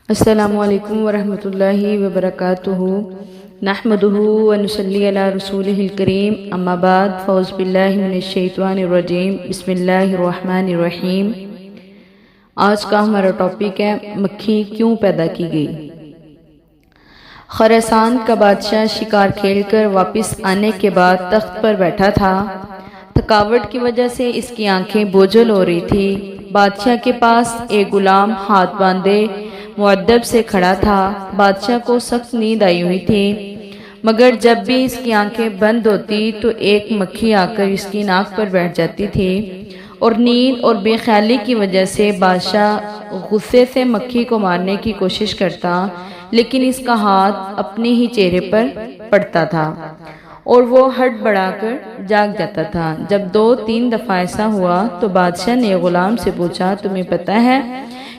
السلام علیکم ورحمۃ اللہ وبرکاتہ نحمدہ ونصلی علی رسولہ الکریم اما بعد فاعوذ باللہ من الشیطان الرجیم بسم اللہ الرحمن الرحیم۔ آج کا ہمارا ٹاپک ہے مکھی کیوں پیدا کی گئی۔ خراسان کا بادشاہ شکار کھیل کر واپس آنے کے بعد تخت پر بیٹھا تھا۔ تھکاوٹ کی وجہ سے اس کی آنکھیں بوجھل ہو رہی تھی۔ بادشاہ کے پاس ایک غلام ہاتھ باندھے مؤدب سے کھڑا تھا۔ بادشاہ کو سخت نیند آئی ہوئی تھی، مگر جب بھی اس کی آنکھیں بند ہوتی تو ایک مکھی آ کر اس کی ناک پر بیٹھ جاتی تھی، اور نیند اور بے خیالی کی وجہ سے بادشاہ غصے سے مکھی کو مارنے کی کوشش کرتا، لیکن اس کا ہاتھ اپنے ہی چہرے پر پڑتا تھا اور وہ ہٹ بڑھا کر جاگ جاتا تھا۔ جب 2-3 دفعہ ایسا ہوا تو بادشاہ نے غلام سے پوچھا، تمہیں پتہ ہے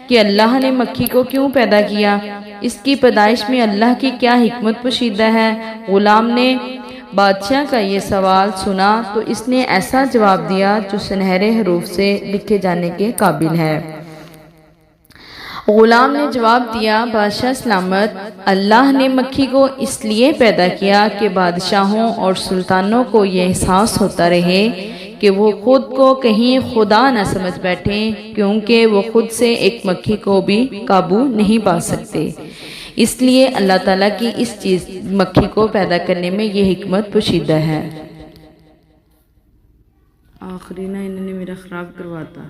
کہ اللہ نے مکھی کو کیوں پیدا کیا؟ اس کی پیدائش میں اللہ کی کیا حکمت پوشیدہ ہے؟ غلام نے بادشاہ کا یہ سوال سنا تو اس نے ایسا جواب دیا جو سنہرے حروف سے لکھے جانے کے قابل ہے۔ غلام نے جواب دیا، بادشاہ سلامت، اللہ نے مکھی کو اس لیے پیدا کیا کہ بادشاہوں اور سلطانوں کو یہ احساس ہوتا رہے کہ وہ خود کو کہیں خدا نہ سمجھ بیٹھیں، کیونکہ وہ خود سے ایک مکھی کو بھی قابو نہیں پا سکتے۔ اس لیے اللہ تعالیٰ کی اس چیز مکھی کو پیدا کرنے میں یہ حکمت پوشیدہ ہے۔ آخری نہ انہوں نے میرا خراب کرواتا۔